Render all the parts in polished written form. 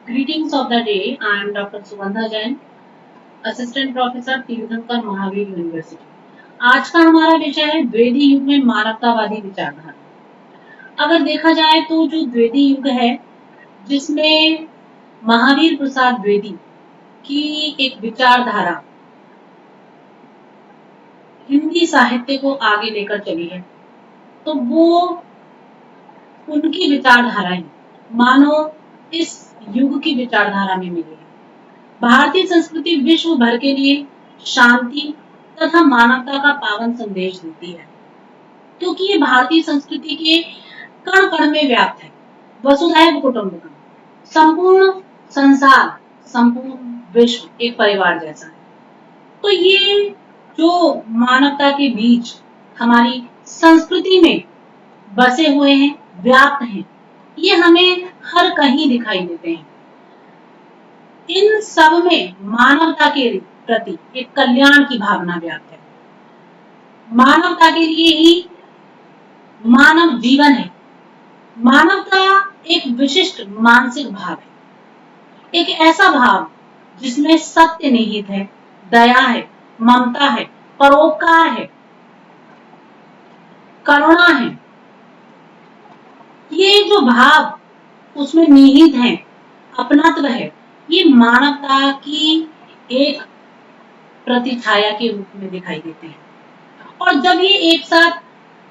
Greetings of the day. I am Dr. Sugandha Jain, assistant professor तीर्थंकर Mahavir university. आज का हमारा विषय है द्विवेदी युग में मानवतावादी विचारधारा। अगर देखा जाए तो जो द्विवेदी युग है, जिसमें महावीर प्रसाद द्विवेदी की एक विचारधारा हिंदी साहित्य को आगे लेकर चली है, तो वो उनकी विचारधाराएं मानो इस युग की विचारधारा में मिली है। भारतीय संस्कृति विश्व भर के लिए शांति तथा मानवता का पावन संदेश देती है, क्योंकि ये भारतीय संस्कृति के कण कण में व्याप्त है। वसुधैव कुटुंबकम, संपूर्ण संसार, संपूर्ण विश्व एक परिवार जैसा है। तो ये जो मानवता के बीच हमारी संस्कृति में बसे हुए हैं, व्याप्त हैं, ये हमें हर कहीं दिखाई देते हैं। इन सब में मानवता के प्रति एक कल्याण की भावना व्याप्त है। मानवता के लिए ही मानव जीवन है। मानवता एक विशिष्ट मानसिक भाव है, एक ऐसा भाव जिसमें सत्य निहित है, दया है, ममता है, परोपकार है, करुणा है। ये जो भाव उसमें निहित है, अपनत्व है, ये मानवता की एक प्रतिछाया के रूप में दिखाई देते हैं। और जब ये एक साथ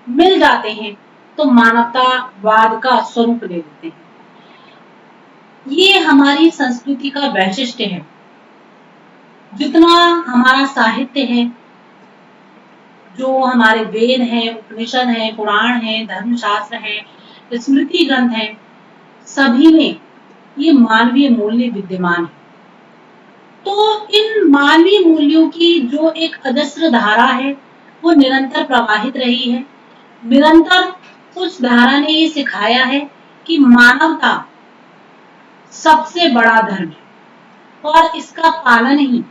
मिल जाते हैं तो मानवतावाद का स्वरूप ले लेते हैं। ये हमारी संस्कृति का वैशिष्ट्य है। जितना हमारा साहित्य है, जो हमारे वेद हैं, उपनिषद हैं, पुराण हैं, धर्मशास्त्र हैं, स्मृति ग्रंथ हैं, सभी में ये मानवीय मूल्य विद्यमान है। तो इन मानवीय मूल्यों की जो एक अजस्र धारा है, वो निरंतर प्रवाहित रही है। निरंतर उस धारा ने ये सिखाया है कि मानवता सबसे बड़ा धर्म है और इसका पालन ही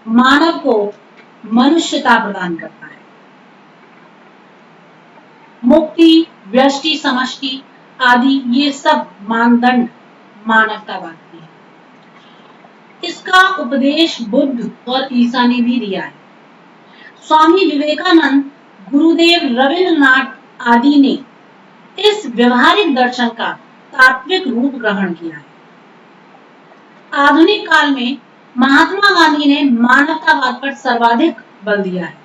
मानव को मनुष्यता प्रदान करता है। मुक्ति, व्यष्टि, समष्टि आदि ये सब मानदंड मानवतावाद के हैं। इसका उपदेश बुद्ध और ईसा ने भी दिया है। स्वामी विवेकानंद, गुरुदेव रविंद्रनाथ आदि ने इस व्यवहारिक दर्शन का तात्विक रूप ग्रहण किया है। आधुनिक काल में महात्मा गांधी ने मानवतावाद पर सर्वाधिक बल दिया है।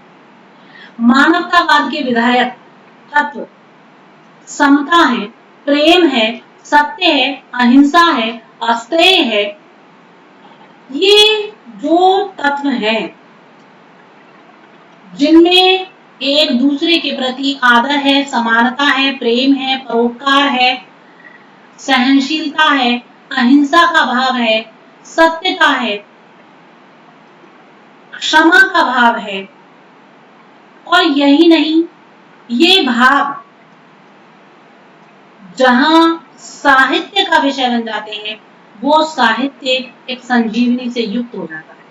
मानवतावाद के विधायक तत्व समता है, प्रेम है, सत्य है, अहिंसा है, अस्तेय है। ये जो तत्व हैं, जिनमें एक दूसरे के प्रति आदर है, समानता है, प्रेम है, परोपकार है, सहनशीलता है, अहिंसा का भाव है, सत्यता है, क्षमा का भाव है, और यही नहीं, ये भाव जहां साहित्य का विषय बन जाते हैं, वो साहित्य एक संजीवनी से युक्त हो जाता है।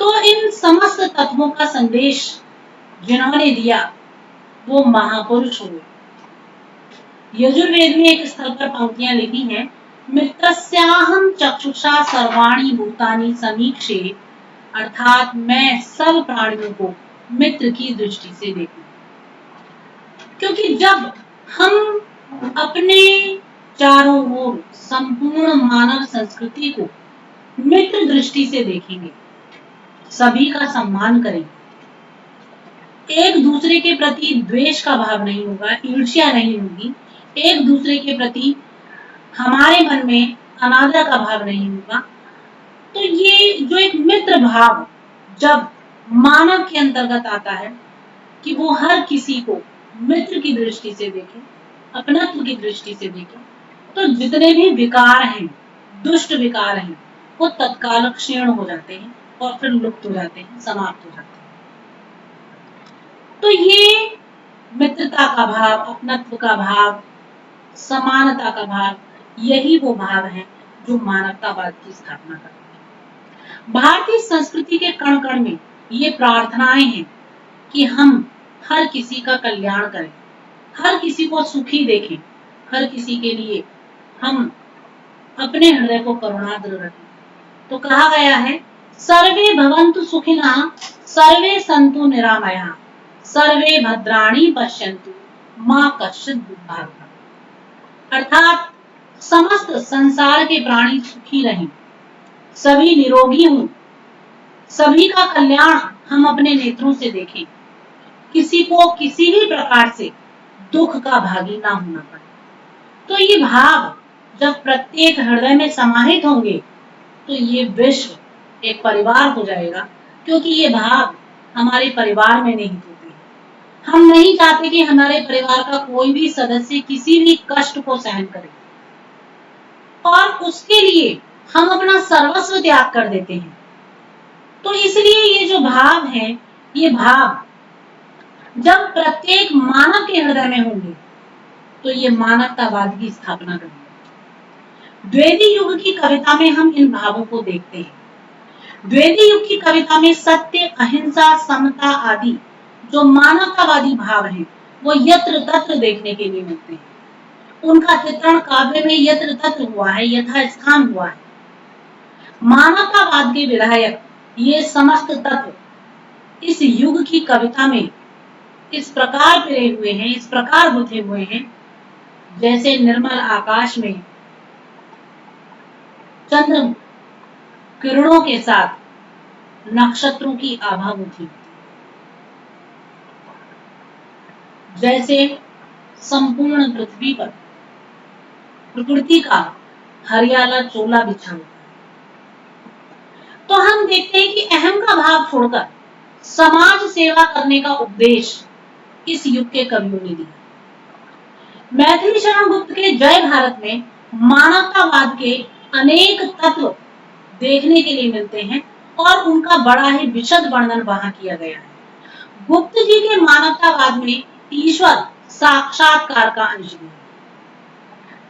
तो इन समस्त तत्वों का संदेश जिन्होंने दिया वो महापुरुष हुए। यजुर्वेद में एक स्थल पर पंक्तियां लिखी हैं, मित्रस्याहं चक्षुषा सर्वाणि भूतानि समीक्षे, अर्थात मैं सब प्राणियों को मित्र की दृष्टि से देखूं। क्योंकि जब हम अपने चारों ओर संपूर्ण मानव संस्कृति को मित्र दृष्टि से देखेंगे, सभी का सम्मान करेंगे, एक दूसरे के प्रति द्वेष का भाव नहीं होगा, ईर्ष्या नहीं होगी, एक दूसरे के प्रति हमारे मन में अनादर का भाव नहीं होगा, तो ये जो एक मित्र भाव जब मानव के अंतर्गत आता है कि वो हर किसी को मित्र की दृष्टि से देखे, अपनत्व की दृष्टि से देखे, तो जितने भी विकार हैं, दुष्ट विकार हैं, वो तत्काल क्षीण हो जाते हैं और फिर लुप्त हो जाते हैं, समाप्त हो जाते हैं। तो ये मित्रता का भाव, अपनत्व का भाव, समानता का भाव, यही वो भाव है जो मानवतावाद की स्थापना करते हैं। भारतीय संस्कृति के कण कण में ये प्रार्थनाएं हैं कि हम हर किसी का कल्याण करें, हर किसी को सुखी देखें, हर किसी के लिए हम अपने हृदय को करुणाद्र रखें। तो कहा गया है, सर्वे भवन्तु सुखिनः, सर्वे सन्तु निरामयाः, सर्वे भद्राणि पश्यन्तु, मा कश्चित् दुःखभाग्। अर्थात समस्त संसार के प्राणी सुखी रहें, सभी निरोगी हों, सभी का कल्याण हम अपने नेत्रों से देखें, किसी को किसी भी प्रकार से दुख का भागी ना होना पड़े। तो ये भाव जब प्रत्येक हृदय में समाहित होंगे तो ये विश्व एक परिवार हो जाएगा, क्योंकि ये भाव हमारे परिवार में निहित होते हैं। हम नहीं चाहते कि हमारे परिवार का कोई भी सदस्य किसी भी कष्ट को सहन करे, और उसके लिए हम अपना सर्वस्व त्याग कर देते हैं। तो इसलिए ये जो भाव है, ये भाव जब प्रत्येक मानव के हृदय में होंगे तो ये मानवतावाद की स्थापना करेंगे। द्वेदी युग की कविता में हम इन भावों को देखते हैं। द्वेदी युग की कविता में सत्य, अहिंसा, समता आदि जो मानवतावादी भाव हैं, वो यत्र तत्र देखने के लिए मिलते हैं। उनका चित्रण काव्य में यत्र तत्र हुआ है, यथास्थान हुआ है। मानवतावाद के विधायक ये समस्त तत्व इस युग की कविता में इस प्रकार पिरे हुए हैं, इस प्रकार गुथे हुए हैं, जैसे निर्मल आकाश में चंद्र किरणों के साथ नक्षत्रों की आभा गुथी, जैसे संपूर्ण पृथ्वी पर प्रकृति का हरियाला चोला बिछा हुआ। तो हम देखते हैं कि अहम का भाव छोड़कर समाज सेवा करने का उपदेश इस युग के कवियों ने दिया। मैथिली शरण गुप्त के जय भारत में मानवतावाद के अनेक तत्व देखने के लिए मिलते हैं और उनका बड़ा ही विशद वर्णन वहां किया गया है। गुप्त जी के मानवतावाद में ईश्वर साक्षात्कार का अंश है।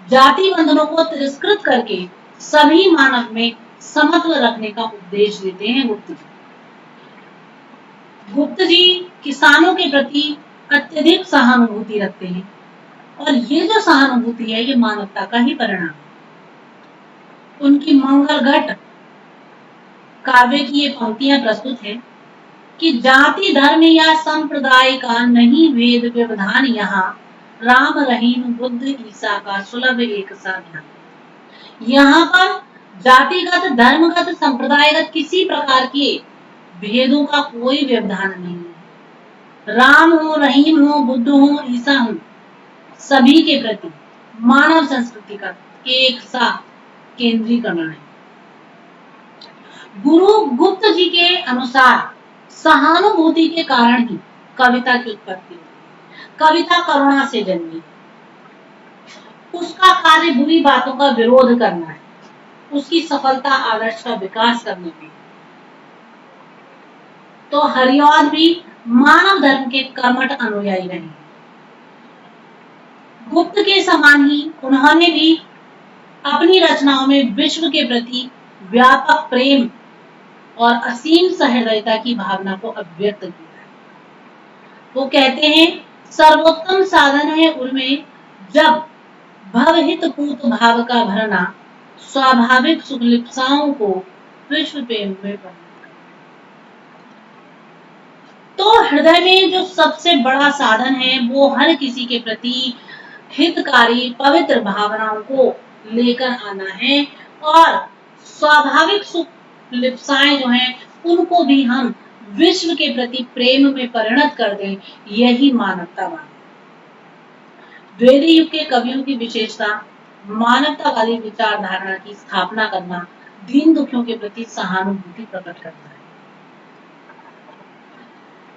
जाति बंधनों को तिरस्कृत करके सभी मानव में समत्व रखने का उपदेश देते हैं गुप्त जी। गुप्त जी किसानों के प्रति अत्यधिक सहानुभूति रखते हैं, और ये जो सहानुभूति है, ये मानवता का ही परिणाम है। उनकी मंगल घट काव्य की ये पंक्तियां प्रस्तुत हैं कि जाति धर्म या संप्रदाय का नहीं भेद व्यवधान, यहाँ राम रहीम बुद्ध ईसा का सुलभ एक सा ध्यान। यहाँ पर जातिगत, धर्मगत, संप्रदायगत किसी प्रकार के भेदों का कोई व्यवधान नहीं है। राम हो, रहीम हो, बुद्ध हो, ईसा हो, सभी के प्रति मानव संस्कृति का एक सा केंद्रीकरण है। गुरु गुप्त जी के अनुसार सहानुभूति के कारण ही कविता की उत्पत्ति हुई। कविता करुणा से जन्मी, उसका कार्य बुरी बातों का विरोध करना है, उसकी सफलता आदर्श का विकास करने में। तो हरिऔध भी मानव धर्म के कर्मठ अनुयायी रहे। गुप्त के समान ही उन्होंने भी अपनी रचनाओं में विश्व के प्रति व्यापक प्रेम और असीम सहृदयता की भावना को अभिव्यक्त किया है। वो कहते हैं, सर्वोत्तम साधन है उनमें जब भवहित पूत भाव का भरना, स्वाभाविक सुखलिप्साओं को विश्व प्रेम में परिणत करना। तो हृदय में जो सबसे बड़ा साधन है, वो हर किसी के प्रति हितकारी पवित्र भावनाओं को लेकर आना है, और स्वाभाविक सुख लिप्साएं जो हैं, उनको भी हम विश्व के प्रति प्रेम में परिणत कर दें। यही मानवतावाद। द्वेदी युग के कवियों की विशेषता मानवतावादी विचारधारा की स्थापना करना, दीन दुखियों के प्रति सहानुभूति प्रकट करना है।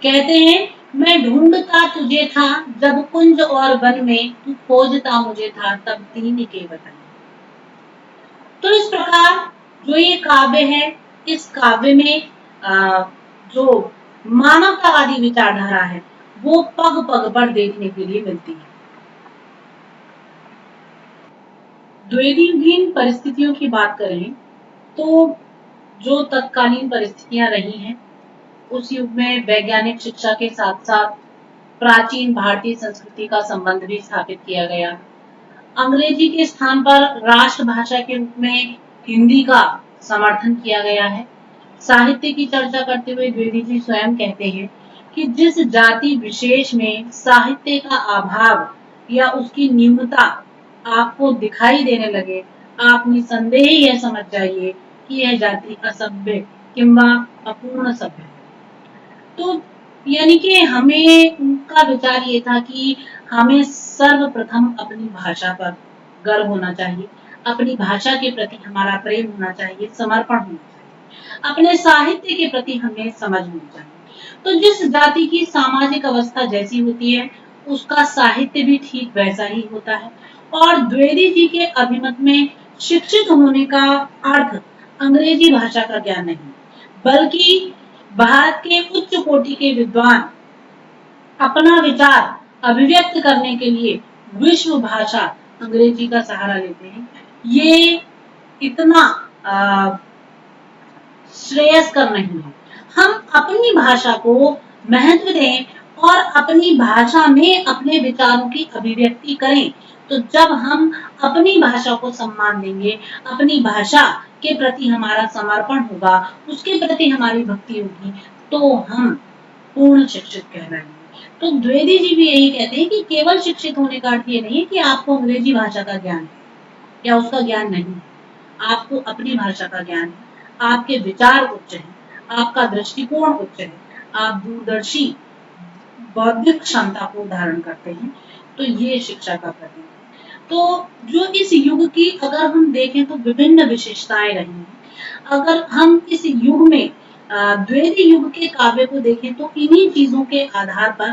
कहते हैं, मैं ढूंढता तुझे था जब कुंज और वन में, तू खोजता मुझे था तब दीन के वतन। तो इस प्रकार जो ये काव्य है, इस काव्य में जो मानवतावादी विचारधारा है, वो पग पग पर देखने के लिए मिलती है। द्वेदीयुगीन परिस्थितियों की बात करें तो जो तत्कालीन परिस्थितियां रही हैं, उस युग में वैज्ञानिक शिक्षा के साथ साथ प्राचीन भारतीय संस्कृति का संबंध भी स्थापित किया गया। अंग्रेजी के स्थान पर राष्ट्रभाषा के रूप में हिंदी का समर्थन किया गया है। साहित्य की चर्चा करते हुए द्विवेदी जी स्वयं कहते हैं कि जिस जाति विशेष में साहित्य का अभाव या उसकी न्यूनता आपको दिखाई देने लगे, आप निसंदेह यह समझ जाइए कि यह जाति असभ्य किंवा अपूर्ण सभ्य है। तो यानी कि हमें उनका विचार ये था कि हमें सर्वप्रथम अपनी भाषा पर गर्व होना चाहिए, अपनी भाषा के प्रति हमारा प्रेम होना चाहिए, समर्पण होना चाहिए, अपने साहित्य के प्रति हमें समझ होनी चाहिए। तो जिस जाति की सामाजिक अवस्था जैसी होती है, उसका साहित्य भी ठीक वैसा ही होता है। और द्विवेदी जी के अभिमत में शिक्षित होने का अर्थ अंग्रेजी भाषा का ज्ञान नहीं, बल्कि भारत के उच्च कोटि के विद्वान अपना विचार अभिव्यक्त करने के लिए विश्व भाषा अंग्रेजी का सहारा लेते हैं। ये इतना श्रेयस्कर नहीं है। हम अपनी भाषा को महत्व दें और अपनी भाषा में अपने विचारों की अभिव्यक्ति करें। तो जब हम अपनी भाषा को सम्मान देंगे, अपनी भाषा के प्रति हमारा समर्पण होगा, उसके प्रति हमारी भक्ति होगी, तो हम पूर्ण शिक्षित कहलाएंगे। तो द्विवेदी जी भी यही कहते हैं कि केवल शिक्षित होने का अर्थ ये नहीं है कि आपको अंग्रेजी भाषा का ज्ञान है या उसका ज्ञान नहीं है। आपको अपनी भाषा का ज्ञान है, आपके विचार उच्च हैं, आपका दृष्टिकोण उच्च है, आप दूरदर्शी बौद्धिक क्षमता को धारण करते हैं, तो ये शिक्षा का प्रतीक है। तो जो इस युग की अगर हम देखें तो विभिन्न विशेषताएं रही हैं। अगर हम इस युग में द्विवेदी युग के काव्य को देखें तो इन्हीं चीजों के आधार पर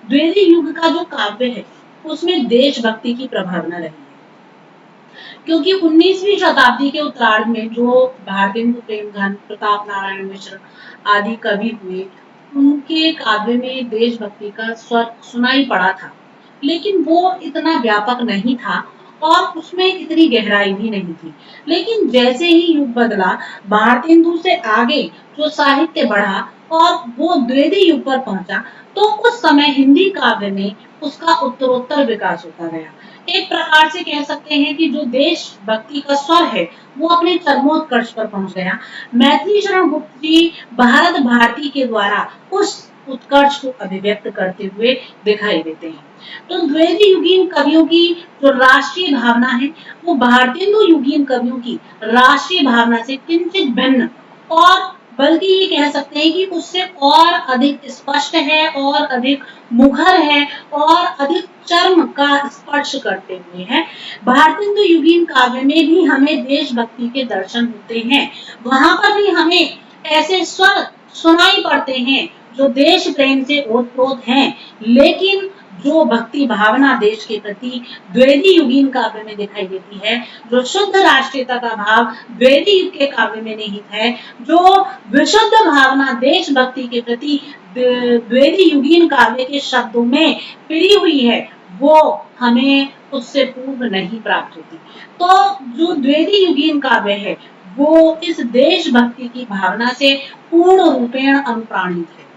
द्विवेदी युग का जो काव्य है उसमें देशभक्ति की प्रभावना रही है। क्योंकि 19वीं शताब्दी के उत्तरार्ध में जो भारतेंदु प्रेमघन, प्रताप नारायण मिश्र आदि कवि हुए, उनके काव्य में देशभक्ति का स्वर सुनाई पड़ा था, लेकिन वो इतना व्यापक नहीं था और उसमें इतनी गहराई भी नहीं थी। लेकिन जैसे ही युग बदला, भारतेंदु से आगे जो साहित्य बढ़ा और वो द्विवेदी युग पर पहुंचा, तो उस समय हिंदी काव्य में उसका उत्तरोत्तर विकास होता गया। एक प्रकार से कह सकते हैं कि जो देशभक्ति का स्वर है वो अपने चरमोत्कर्ष पर पहुंच गया। मैथिली शरण गुप्त जी भारत भारती के द्वारा उस उत्कर्ष को अभिव्यक्त करते हुए दिखाई देते हैं। तो द्विवेदी युगीन कवियों की जो राष्ट्रीय भावना है वो भारतेंदु युगीन कवियों की राष्ट्रीय भावना से किंचित भिन्न और बल्कि ये कह सकते हैं कि उससे और अधिक स्पष्ट है और अधिक मुखर है और अधिक चर्म का स्पर्श करते हुए है। भारतेंदु युगीन काव्य में भी हमें देशभक्ति के दर्शन होते हैं, वहां पर भी हमें ऐसे स्वर सुनाई पड़ते हैं जो देश प्रेम से ओतप्रोत हैं, लेकिन जो भक्ति भावना देश के प्रति द्विवेदी युगीन काव्य में दिखाई देती है, जो शुद्ध राष्ट्रीयता का भाव द्विवेदी युग के काव्य में निहित है, जो विशुद्ध भावना देशभक्ति के प्रति द्विवेदी युगीन काव्य के शब्दों में पिरी हुई है, वो हमें उससे पूर्व नहीं प्राप्त होती। तो जो द्विवेदी युगीन काव्य है वो इस देशभक्ति की भावना से पूर्ण रूपेण अनुप्राणित है।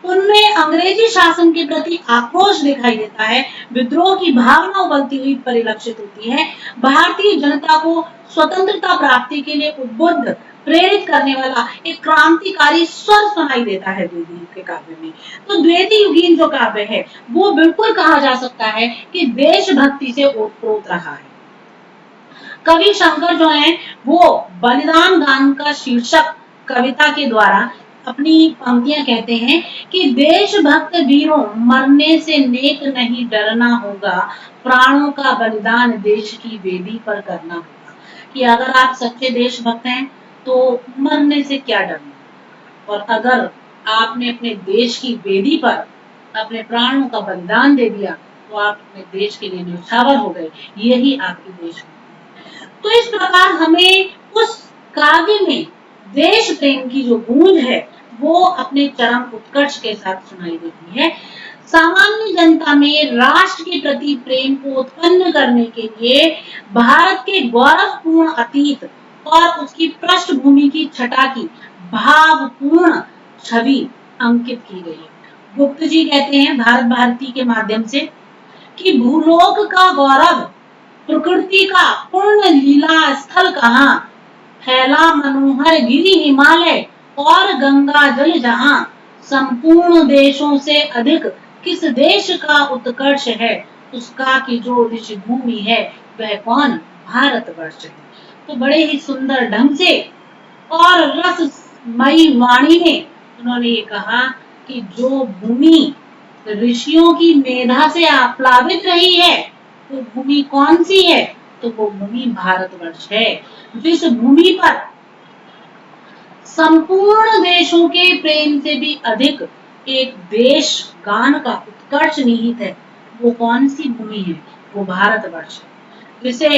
उनमें अंग्रेजी शासन के प्रति आक्रोश दिखाई देता है, विद्रोह की भावना उबलती हुई परिलक्षित होती है। भारतीय जनता को स्वतंत्रता प्राप्ति के लिए उद्बुद्ध प्रेरित करने वाला एक क्रांतिकारी स्वर सुनाई देता है द्विवेदी युग के काव्य में। तो द्विवेदी युगीन जो काव्य है वो बिल्कुल कहा जा सकता है कि देशभक्ति से ओतप्रोत रहा है। कवि शंकर जो हैं वो बलिदान गान का शीर्षक कविता के द्वारा अपनी पंक्तियां कहते हैं कि देशभक्त वीरों मरने से नेक नहीं डरना होगा, प्राणों का बलिदान देश की वेदी पर करना होगा। कि अगर आप सच्चे देशभक्त हैं तो मरने से क्या डरना, और अगर आपने अपने देश की वेदी पर अपने प्राणों का बलिदान दे दिया तो आप अपने देश के लिए न्यौछावर हो गए, यही आपकी देशभक्ति है। तो इस प्रकार हमें उस काव्य में देश प्रेम की जो गूंज है वो अपने चरम उत्कर्ष के साथ सुनाई देती है। सामान्य जनता में राष्ट्र के प्रति प्रेम को उत्पन्न करने के लिए भारत के गौरवपूर्ण अतीत और उसकी पृष्ठभूमि की छटा की भावपूर्ण छवि अंकित की गई है। गुप्त जी कहते हैं भारत भारती के माध्यम से कि भूलोक का गौरव प्रकृति का पूर्ण लीला स्थल कहाँ, फैला मनोहर गिरि हिमालय और गंगा जल जहाँ, संपूर्ण देशों से अधिक किस देश का उत्कर्ष है, उसका की जो ऋषि भूमि है वह कौन, भारतवर्ष है। तो बड़े ही सुंदर ढंग से और रसमयी वाणी में उन्होंने ये कहा कि जो भूमि ऋषियों की मेधा से आप्लावित रही है वो भूमि कौन सी है, तो वो भूमि भारतवर्ष है। जिस भूमि पर संपूर्ण देशों के प्रेम से भी अधिक एक देश गान का उत्कर्ष निहित है, वो कौन सी भूमि है, वो भारतवर्ष है। जिसे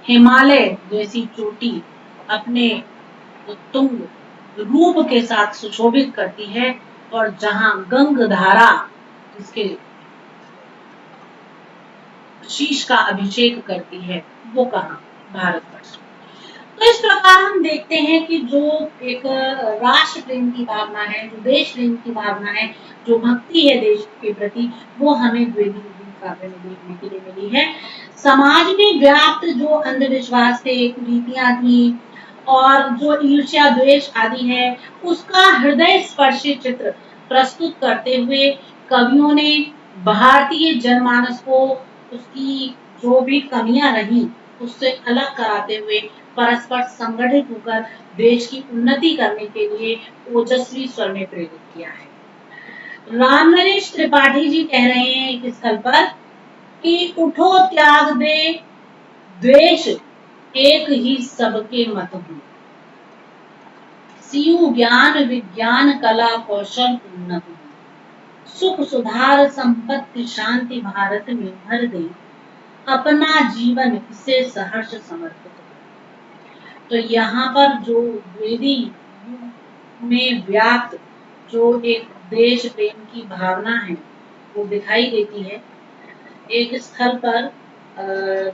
हिमालय जैसी चोटी अपने उत्तुंग रूप के साथ सुशोभित करती है और जहां गंग धारा इसके शीश का अभिषेक करती है, वो कहाँ, भारतवर्ष। तो इस प्रकार हम देखते हैं कि जो एक राष्ट्र प्रेम की भावना है, जो देश प्रेम की भावना है, जो भक्ति है देश के प्रति, वो हमें द्विवेदी काव्य में देखने के लिए मिली है। समाज में व्याप्त जो अंधविश्वास थे, कुरीतियां थी और जो ईर्ष्या द्वेष आदि है, उसका हृदय स्पर्शी चित्र प्रस्तुत करते हुए कवियों ने भारतीय जनमानस को उसकी जो भी कमियां रही उससे अलग कराते हुए परस्पर संगठित होकर देश की उन्नति करने के लिए ओजस्वी स्वर में प्रेरित किया है। रामनरेश त्रिपाठी जी कह रहे हैं एक स्थल पर कि उठो त्याग दे द्वेष, एक ही सबके मत हूँ, सियु ज्ञान विज्ञान कला कौशल उन्नत हूँ, सुख सुधार संपत्ति शांति भारत में भर गई, अपना जीवन इसे सहर्ष समर्पित। तो यहाँ पर जो वेदी में व्याप्त जो एक देश प्रेम की भावना है वो दिखाई देती है। एक स्थल पर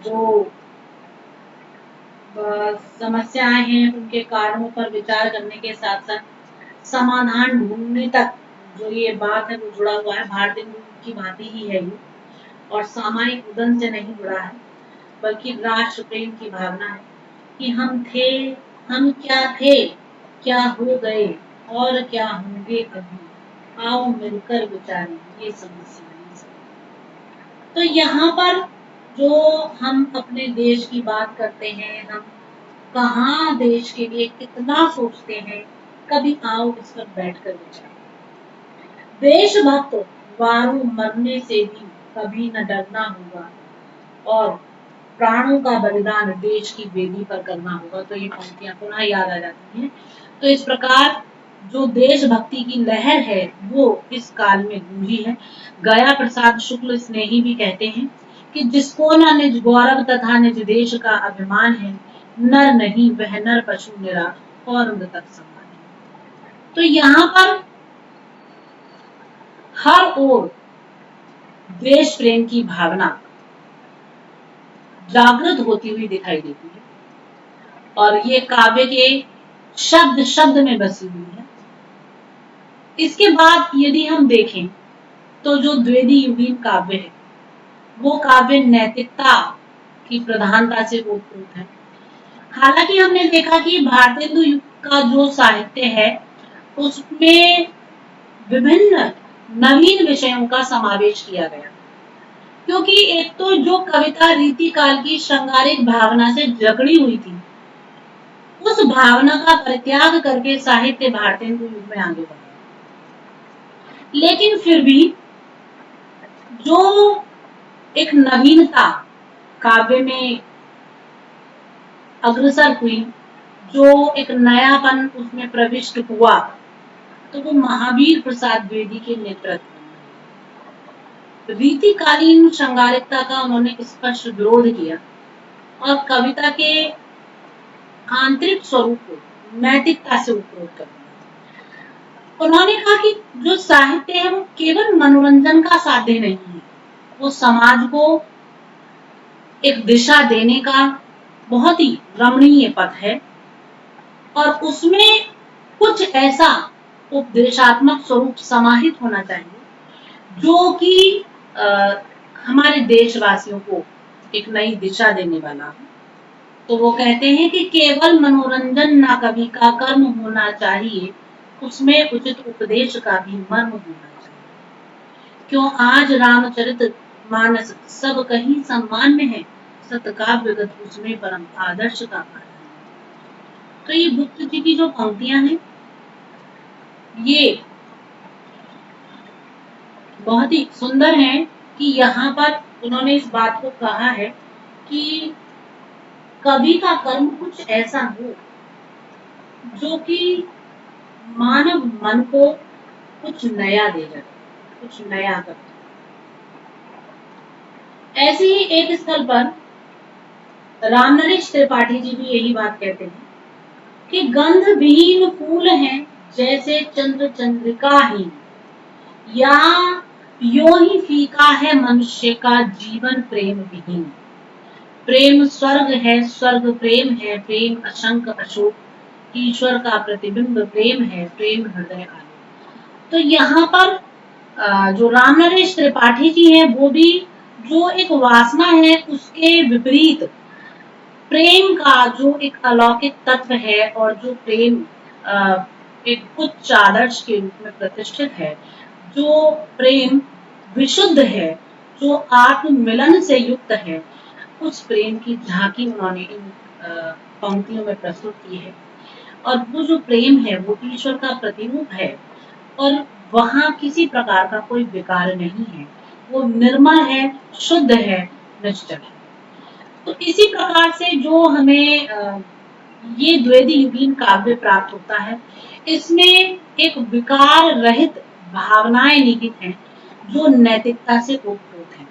जो समस्याएं हैं उनके कारणों पर विचार करने के साथ साथ समाधान ढूंढने तक जो ये बात है वो जुड़ा हुआ है। भारतीय की भांति ही है ये, और सामायिक उदन से नहीं जुड़ा है बल्कि राष्ट्र प्रेम की भावना है कि हम थे, हम क्या थे, क्या हो गए और क्या होंगे कभी, आओ मिलकर विचारें ये समस्याएं। तो यहाँ पर जो हम अपने देश की बात करते हैं, हम कहाँ देश के लिए कितना सोचते हैं, कभी आओ इस पर बैठकर विचारें। देशभक्त वारू मरने से भी कभी न डरना होगा और प्राणों का बलिदान देश की वेदी पर करना होगा। तो ये पंक्तियां पुनः याद आ जाती हैं। तो इस प्रकार जो देशभक्ति की लहर है वो इस काल में गूंजी है। गया प्रसाद शुक्ल स्नेही भी कहते हैं कि जिसको न निज गौरव तथा निज देश का अभिमान है, नर नहीं वह नर पशु निरा और तक समान है। तो यहाँ पर हर ओर देश प्रेम की भावना जागृत होती हुई दिखाई देती है और ये काव्य के शब्द शब्द में बसी हुई है। इसके बाद यदि हम देखें तो जो द्विवेदी युगीन काव्य है वो काव्य नैतिकता की प्रधानता से ओतप्रोत है। हालांकि हमने देखा कि भारतेंदु युग का जो साहित्य है उसमें विभिन्न नवीन विषयों का समावेश किया गया, क्योंकि एक तो जो कविता रीति काल की श्रृंगारिक भावना से जकड़ी हुई थी, उस भावना का परित्याग करके साहित्य भारतेंदु युग में आगे बढ़ा। लेकिन फिर भी जो एक नवीनता काव्य में अग्रसर हुई, जो एक नयापन उसमें प्रविष्ट हुआ, तो वो महावीर प्रसाद द्विवेदी के नेतृत्व में। रीतिकालीन श्रृंगारिकता का उन्होंने स्पष्ट विरोध किया और कविता के आंतरिक स्वरूप को नैतिकता से उपयोग कर दिया। उन्होंने कहा कि जो साहित्य है वो केवल मनोरंजन का साध्य नहीं है, वो समाज को एक दिशा देने का बहुत ही रमणीय पथ है और उसमें कुछ ऐसा उपदेशात्मक स्वरूप समाहित होना चाहिए जो कि हमारे देशवासियों को एक नई दिशा देने वाला है। तो वो कहते हैं कि केवल मनोरंजन ना कवि का कर्म होना चाहिए, उसमें उचित उपदेश का भी मर्म होना चाहिए। क्यों आज रामचरित मानस सब कहीं सम्मान्य है, सतकाव्यगत उसमें परम आदर्श का पालन है। तो ये गुप्त जी की जो पंक्तियां हैं, ये बहुत ही सुंदर हैं कि यहाँ पर उन्होंने इस बात को कहा है कि कवि का कर्म कुछ ऐसा हो जो कि मानव मन को कुछ नया दे जाए, कुछ नया कर। ऐसे ही एक स्थल पर रामनरेश त्रिपाठी जी भी यही बात कहते हैं कि गंध विहीन फूल हैं जैसे चंद्र चंद्रिका ही, या यो ही फीका है मनुष्य का जीवन प्रेम विहीन। प्रेम स्वर्ग है, स्वर्ग प्रेम है, प्रेम असंख अशोक, ईश्वर का प्रतिबिंब प्रेम है, प्रेम हृदय आलोक। तो यहाँ पर जो रामनरेश त्रिपाठी जी हैं, वो भी जो एक वासना है उसके विपरीत प्रेम का जो एक अलौकिक तत्व है और जो प्रेम एक उच्च आदर्श के रूप में प्रतिष्ठित है, जो प्रेम विशुद्ध है, जो आत्म मिलन से युक्त है, उस प्रेम की झांकी उन्होंने इन पंक्तियों में प्रस्तुत की है। और वो जो प्रेम है वो ईश्वर का प्रतिरूप है और वहां किसी प्रकार का कोई विकार नहीं है, वो निर्मल है, शुद्ध है, निश्चल है। तो इसी प्रकार से जो हमें ये द्वैधी युगीन काव्य प्राप्त होता है, इसमें एक विकार रहित भावनाएं निहित हैं जो नैतिकता से ओतप्रोत हैं।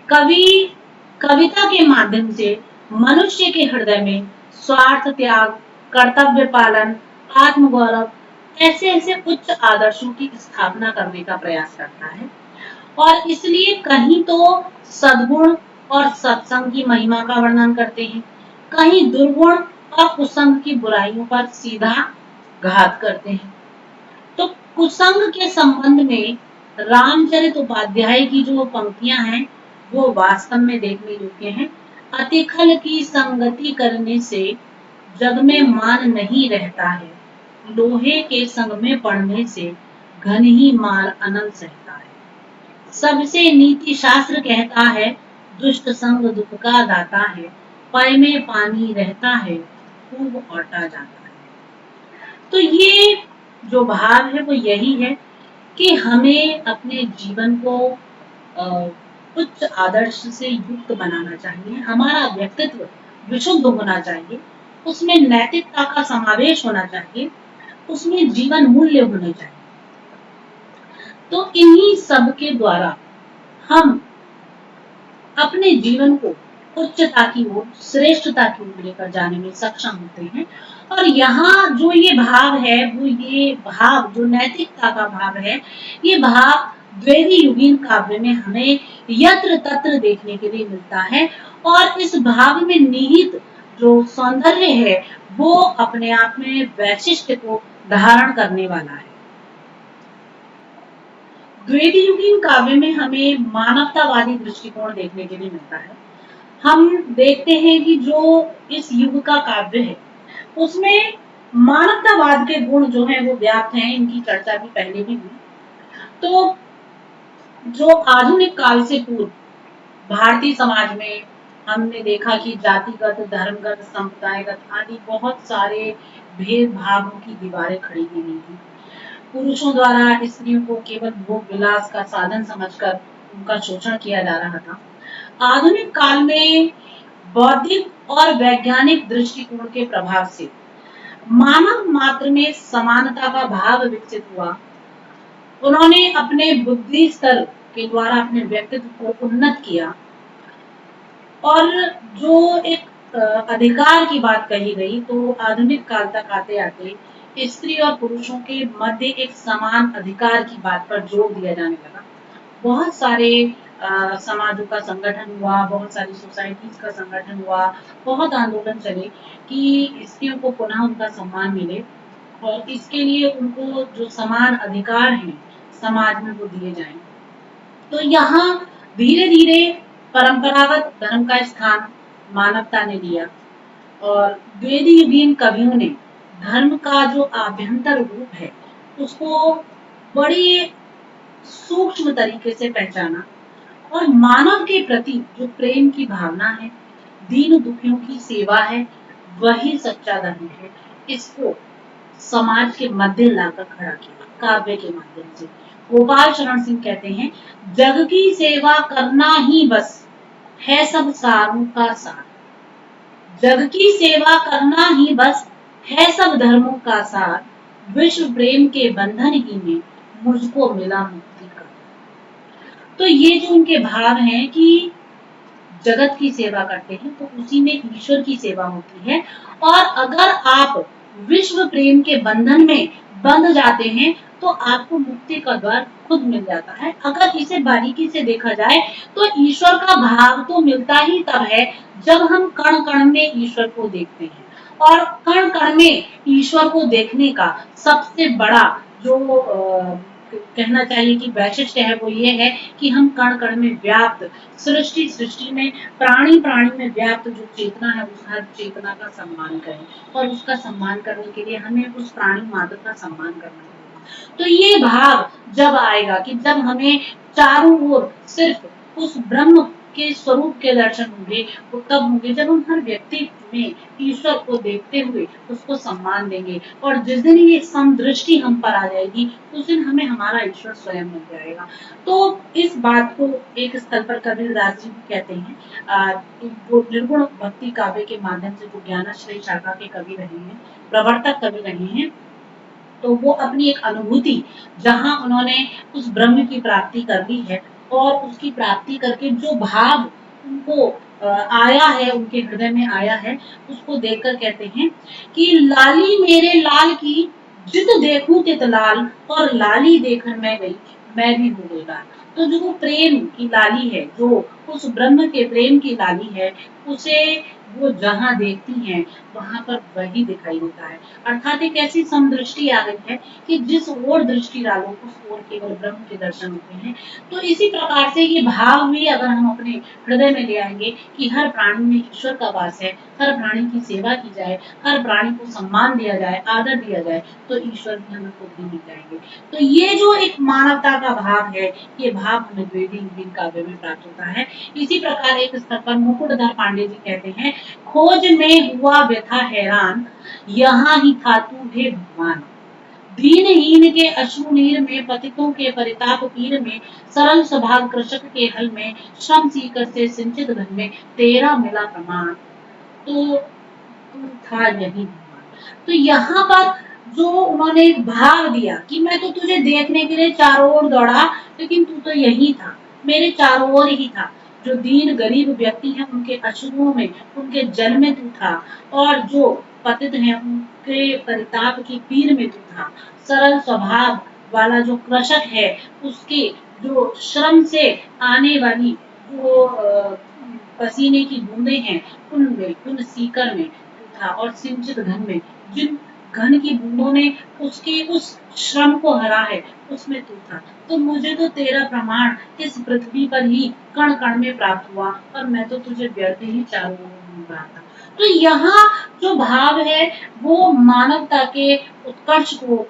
कवि कविता के माध्यम से मनुष्य के हृदय में स्वार्थ त्याग, कर्तव्य पालन, आत्मगौरव, ऐसे ऐसे उच्च आदर्शों की स्थापना करने का प्रयास करता है। और इसलिए कहीं तो सद्गुण और सत्संग की महिमा का वर्णन करते हैं, कहीं दुर्गुण और कुसंग की बुराइयों पर सीधा घात करते हैं। तो कुसंग के संबंध में रामचरित उपाध्याय की जो पंक्तियां हैं वो वास्तव में देखने योग्य हैं। अतिखल की संगति करने से जग में मान नहीं रहता है, लोहे के संग में पड़ने से घन ही मार अनंत सहता है। सबसे नीति शास्त्र कहता है, दुष्ट संग दुख का दाता है, पय में पानी रहता है, खूब औटा जाता है। तो ये जो भाव है वो यही है कि हमें अपने जीवन को उच्च आदर्श से युक्त बनाना चाहिए। हमारा व्यक्तित्व विशुद्ध होना चाहिए, उसमें नैतिकता का समावेश होना चाहिए, उसमें जीवन मूल्य होने चाहिए। तो इन्हीं सब के द्वारा हम अपने जीवन को उच्चता की ओर, श्रेष्ठता की ओर लेकर जाने में सक्षम होते हैं। और यहाँ जो ये भाव है, वो ये भाव जो नैतिकता का भाव है, ये भाव द्वैधी युगीन काव्य में हमें यत्र तत्र देखने के लिए मिलता है। और इस भाव में निहित जो सौंदर्य है वो अपने आप में वैशिष्ट्य को धारण करने वाला है। द्वैधी युगीन काव्य में हमें मानवतावादी दृष्टिकोण देखने के लिए मिलता है। हम देखते हैं कि जो इस युग का काव्य है उसमें मानवतावाद के गुण जो हैं वो व्याप्त हैं। इनकी चर्चा भी पहले भी हुई। तो जो आधुनिक काल से पूर्व भारतीय समाज में हमने देखा कि जातिगत, धर्मगत, संप्रदायगत आदि बहुत सारे भेदभावों की दीवारें खड़ी की गई थी। पुरुषों द्वारा स्त्रियों को केवल भोग विलास का साधन समझकर उनका शोषण किया जा रहा था। आधुनिक काल में बौद्धिक और वैज्ञानिक दृष्टिकोण के प्रभाव से मानव मात्र में समानता का भाव विकसित हुआ। उन्होंने अपने बुद्धि स्तर के द्वारा अपने व्यक्तित्व को उन्नत किया और जो एक अधिकार की बात कही गई, तो आधुनिक काल तक आते आते स्त्री और पुरुषों के मध्य एक समान अधिकार की बात पर जोर दिया जाने लगा। बहुत सारे समाजों का संगठन हुआ, बहुत सारी सोसाइटीज का संगठन हुआ, बहुत आंदोलन चले कि स्त्रियों को पुनः उनका सम्मान मिले और इसके लिए उनको जो समान अधिकार हैं समाज में वो दिए जाएं। तो यहाँ धीरे धीरे परंपरागत धर्म का स्थान मानवता ने लिया और वेदयुगीन कवियों ने धर्म का जो आभ्यंतर रूप है उसको बड़ी सूक्ष्म तरीके से पहचाना और मानव के प्रति जो प्रेम की भावना है, दीन दुखियों की सेवा है, वही सच्चा धर्म है। इसको समाज के मध्य लाकर खड़ा किया काव्य के माध्यम से। गोपाल शरण सिंह कहते हैं, जग की सेवा करना ही बस है सब सारों का सार। जग की सेवा करना ही बस है सब धर्मों का सार। विश्व प्रेम के बंधन ही में मुझको मिला मुक्ति का। तो ये जो उनके भाव हैं कि जगत की सेवा करते हैं तो उसी में ईश्वर की सेवा होती है और अगर आप विश्व प्रेम के बंधन में बंध जाते हैं तो आपको मुक्ति का द्वार खुद मिल जाता है। अगर इसे बारीकी से देखा जाए तो ईश्वर का भाव तो मिलता ही तब है जब हम कण कण में ईश्वर को देखते हैं और कण कण में ईश्वर को देखने का सबसे बड़ा जो कहना चाहिए कि वैशिष्ट्य है वो ये है कि हम कण कण में व्याप्त सृष्टि में प्राणी में व्याप्त जो चेतना है उस हर चेतना का सम्मान करें और उसका सम्मान करने के लिए हमें उस प्राणी मात्र का सम्मान करना होगा। तो ये भाव जब आएगा कि जब हमें चारों ओर सिर्फ उस ब्रह्म के स्वरूप के दर्शन होंगे वो तब होंगे जब हम हर व्यक्ति में ईश्वर को देखते हुए उसको सम्मान देंगे और जिस दिन ये समदृष्टि हम पर आ जाएगी उस दिन हमें हमारा ईश्वर स्वयं मिल जाएगा। तो इस बात को एक स्थल पर कबीरदास जी भी कहते हैं। वो निर्गुण भक्ति काव्य के माध्यम से जो ज्ञानाश्रय शाखा के कवि रहे हैं, प्रवर्तक कवि रहे हैं, तो वो अपनी एक अनुभूति जहां उन्होंने उस ब्रह्म की प्राप्ति कर ली है और उसकी प्राप्ति करके जो भाव उनको आया है, उनके हृदय में आया है, उसको देखकर कहते हैं कि लाली मेरे लाल की जित देखूं तित लाल और लाली देखकर मैं गई, मैं भी हो गई लाल। तो जो वो प्रेम की लाली है, जो उस ब्रह्म के प्रेम की लाली है, उसे वो जहां देखती हैं वहां पर वही दिखाई देता है। अर्थात एक ऐसी समदृष्टि आ गई है कि जिस ओर दृष्टि डालो उस ओर केवल ब्रह्म के दर्शन होते हैं। तो इसी प्रकार से ये भाव भी अगर हम अपने हृदय में ले आएंगे कि हर प्राणी में ईश्वर का वास है, हर प्राणी की सेवा की जाए, हर प्राणी को सम्मान दिया जाए, आदर दिया जाए, तो ईश्वर भी हमें खुद ही मिल जाएंगे। तो ये जो एक मानवता का भाव है, ये भाव हमें द्विवेदी काव्य में प्राप्त होता है। इसी प्रकार एक स्तर पर मुकुटधर पांडे जी कहते हैं, खोज में हुआ व्यथा हैरान, यहाँ ही था तू हे भगवान। दीनहीन के अश्रुनीर में, पतितों के परिताप पीर में, सरल स्वभाव कृषक के हल में, श्रम सीकर से सिंचित धन में, तेरा मिला प्रमाण, तो तू था यही भगवान। तो यहाँ पर जो उन्होंने भाव दिया कि मैं तो तुझे देखने के लिए चारों ओर दौड़ा, लेकिन तू तो यही था, मेरे चारों ओर ही था। जो दीन गरीब व्यक्ति हैं उनके अश्रुओं में, उनके जल में तू था और जो पतित हैं उनके परिताप की पीर में तू था। सरल स्वभाव वाला जो कृषक है उसके जो श्रम से आने वाली जो पसीने की बूंदे हैं उनमें, उन सीकर में था और सिंचित घन में, जिन घन की बूंदों ने उसके उस श्रम को हरा है उसमें तू था। तो मुझे तो तेरा प्रमाण इस पृथ्वी पर ही कण कण में प्राप्त हुआ और मैं तो तुझे व्यर्थ ही चारों ओर ढूंढ रहा था। तो यहाँ जो भाव है वो मानवता के उत्कर्ष को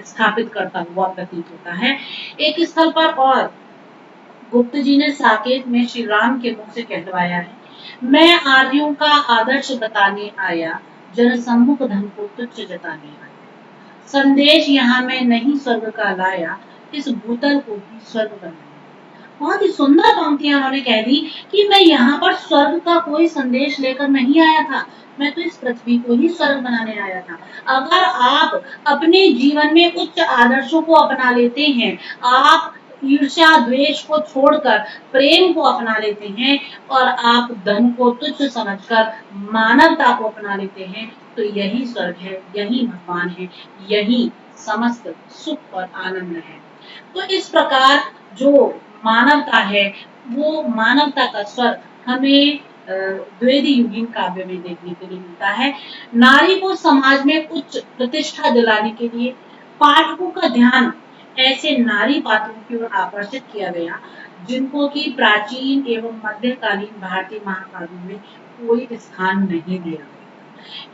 स्थापित करता हुआ प्रतीत होता है। एक स्थल पर और गुप्त जी ने साकेत में श्री राम के मुख से कहलवाया है, मैं आर्यों का आदर्श बताने आया, जन सम्मुख धन को तुच्छ जताने आया। संदेश यहाँ मैं नहीं स्वर्ग का लाया, इस भूतल को भी स्वर्ग बनाया। बहुत ही सुंदर पंक्तियां उन्होंने कह दी कि मैं यहाँ पर स्वर्ग का कोई संदेश लेकर नहीं आया था, मैं तो इस पृथ्वी को ही स्वर्ग बनाने आया था। अगर आप अपने जीवन में उच्च आदर्शों को अपना लेते हैं, आप ईर्ष्या द्वेष को छोड़कर प्रेम को अपना लेते हैं और आप धन को तुच्छ समझकर मानवता को अपना लेते हैं, तो यही स्वर्ग है, यही भगवान है, यही समस्त सुख और आनंद है। तो इस प्रकार जो मानवता है वो मानवता का स्वर हमें द्वेदी युगीन काव्य में देखने के लिए मिलता है। नारी को समाज में उच्च प्रतिष्ठा दिलाने के लिए पाठकों का ध्यान ऐसे नारी पात्रों की ओर आकर्षित किया गया जिनको कि प्राचीन एवं मध्यकालीन भारतीय महाकाव्य में कोई स्थान नहीं दिया गया।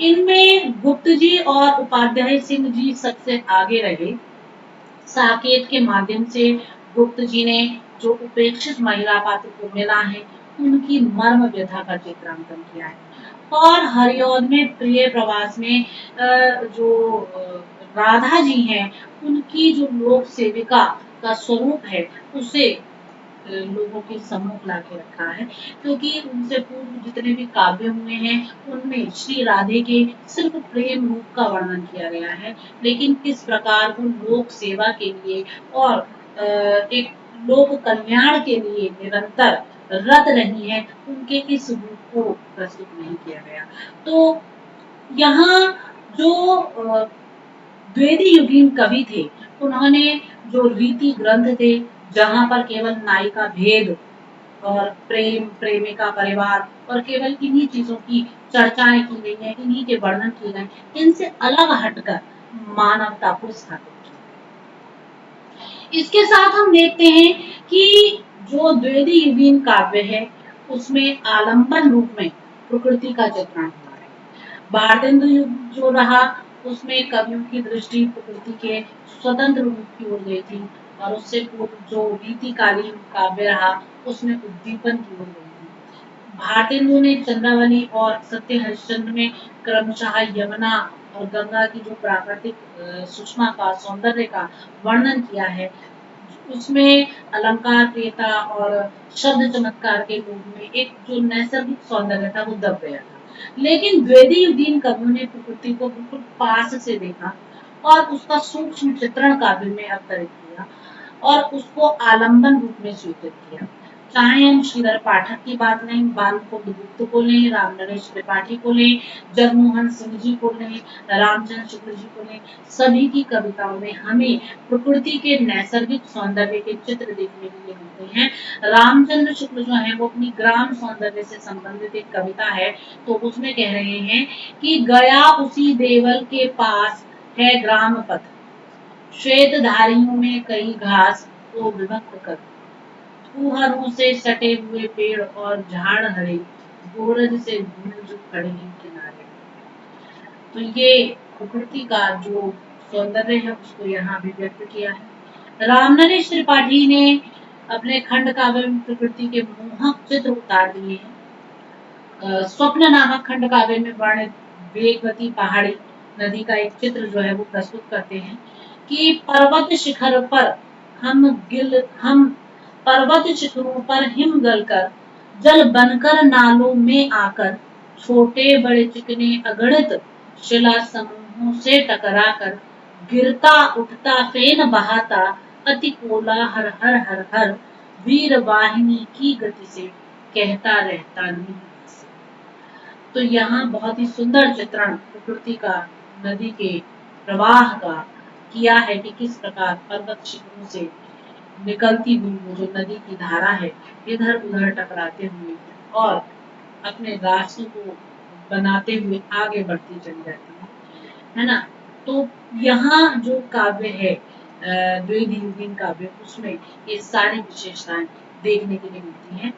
इनमें गुप्त जी और उपाध्याय सिंह जी सबसे आगे रहे। साकेत के माध्यम से गुप्त जी ने जो उपेक्षित महिला पात्र को मिला है उनकी मर्म व्यथा का चित्रांकन किया है। और हरिऔध में प्रिय प्रवास में जो राधा जी हैं उनकी जो लोक सेविका का स्वरूप है उसे लोगों के सम्मुख ला के रखा है, क्योंकि उनसे पूर्व जितने भी काव्य हुए हैं उनमें श्री राधे के सिर्फ प्रेम रूप का वर्णन किया गया है, लेकिन किस प्रकार वो लोक सेवा के लिए और एक लोक कल्याण के लिए निरंतर रत रही है उनके इस रूप को प्रस्तुत नहीं किया गया। तो यहाँ जो द्वेदी युगीन कवि थे उन्होंने जो रीति ग्रंथ थे जहाँ पर केवल नायिका भेद और प्रेम प्रेमिका परिवार और केवल इन्हीं चीजों की चर्चाएं की गई है, इन्हीं के वर्णन किए गए, इनसे अलग हटकर मानवता को स्थापित किया। इसके साथ हम देखते हैं कि जो द्वेदी युगीन काव्य है उसमें आलंबन रूप में प्रकृति का चित्रण हुआ है। भारतेंदु युग जो रहा उसमें कवियों की दृष्टि प्रकृति के स्वतंत्र रूप की ओर गई थी और उससे पूर्व जो रीतिकालीन काव्य रहा उसमें उद्दीपन की ओर गई थी। भारतेंदु ने चंद्रावली और सत्य हरिश्चंद्र में क्रमशः यमुना और गंगा की जो प्राकृतिक सुषमा का सौंदर्य का वर्णन किया है उसमें अलंकार प्रियता और शब्द चमत्कार के रूप में एक जो नैसर्गिक सौंदर्य था वो दब गया था। लेकिन द्वेदी युगीन कवियों ने प्रकृति को बिल्कुल पास से देखा और उसका सूक्ष्म चित्रण काव्य में अवतरित किया और उसको आलंबन रूप में स्वीकृत किया। चाहे हम श्रीधर पाठक की बात लें, बालमुकुंद गुप्त को लें, रामनरेश त्रिपाठी को लें, जगमोहन सिंह जी को लें, रामचंद्र शुक्ल जी को लें, सभी की कविताओं में हमें प्रकृति के नैसर्गिक सौंदर्य के चित्र देखने के लिए मिलते हैं। रामचंद्र शुक्ल जो है वो अपनी ग्राम सौंदर्य से संबंधित एक कविता है, तो उसमें कह रहे हैं कि गया उसी देवल के पास है ग्राम पथ, श्वेत धारियों में कई घास को विभक्त कर, फूहरों से सटे हुए पेड़ और झाड़ हरे, गोरज से धूल जो खड़े हैं किनारे। तो ये प्रकृति का जो सौंदर्य है उसको यहाँ अभिव्यक्त किया है। रामनरेश त्रिपाठी ने अपने खंड काव्य में प्रकृति के मोहक चित्र उतार दिए हैं। स्वप्न नामक खंड काव्य में वर्णित वेगवती पहाड़ी नदी का एक चित्र जो है वो प्रस्तुत करते हैं कि पर्वत शिखर पर हम पर्वत शिखरों पर हिम गलकर जल बनकर नालों में आकर छोटे बड़े चिकने अगणित शिला समूहों से टकराकर गिरता उठता फेन बहाता अति कोला हर हर हर हर वीर वाहिनी की गति से कहता रहता नहीं। तो यहाँ बहुत ही सुंदर चित्रण प्रकृति का नदी के प्रवाह का किया है कि किस प्रकार पर्वत शिखरों से निकलती हुई वो जो नदी की धारा है इधर उधर टकराते हुए और अपने रास्तों को बनाते हुए आगे बढ़ती चली जाती है ना। तो यहाँ जो काव्य है द्वेदी युगीन काव्य उसमें ये सारी विशेषताएं देखने के लिए मिलती हैं।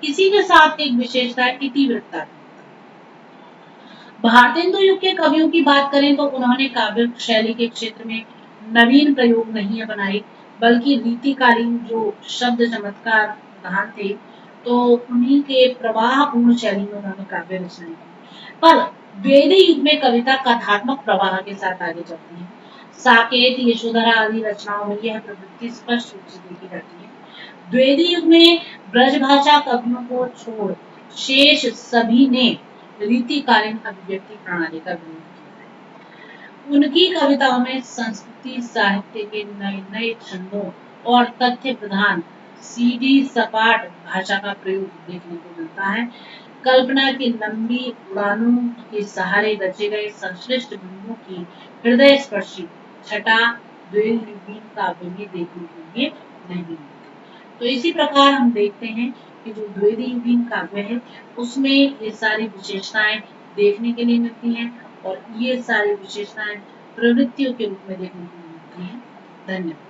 इसी के साथ एक विशेषता है इतिवृत्ता। भारतेंदु युग के कवियों की बात करें तो उन्होंने काव्य शैली के क्षेत्र में नवीन प्रयोग नहीं बनाए, बल्कि रीतिकालीन जो शब्द चमत्कार प्रधान थे तो उन्हीं के प्रवाह पूर्ण शैली में उन्होंने काव्य रचनाएं की। पर द्वेदी युग में कविता कथात्मक प्रवाह के साथ आगे चलती है। साकेत यशोधरा आदि रचनाओं में यह प्रवृत्ति स्पष्ट रूप से देखी जाती है। द्वेदी युग में ब्रजभाषा कवियों को छोड़ शेष सभी ने रीतिकालीन अभिव्यक्ति प्रणाली का प्रयोग किया है। उनकी कविताओं में संस्कृति साहित्य के नए नए छंदों और तथ्य प्रधान सीधी सपाट भाषा का प्रयोग देखने को मिलता है। कल्पना की लंबी उड़ानों के सहारे रचे गए संश्लिष्ट बिंबों की हृदय स्पर्शी छटा द्वेदी युगीन काव्य में देखने के लिए नहीं मिलती। तो इसी प्रकार हम देखते हैं कि जो द्वेदी युगीन काव्य है उसमें ये सारी विशेषताएं देखने के लिए मिलती हैं और ये सारी विशेषताएं प्रवृत्तियों के रूप में देखने को मिलती हैं। धन्यवाद।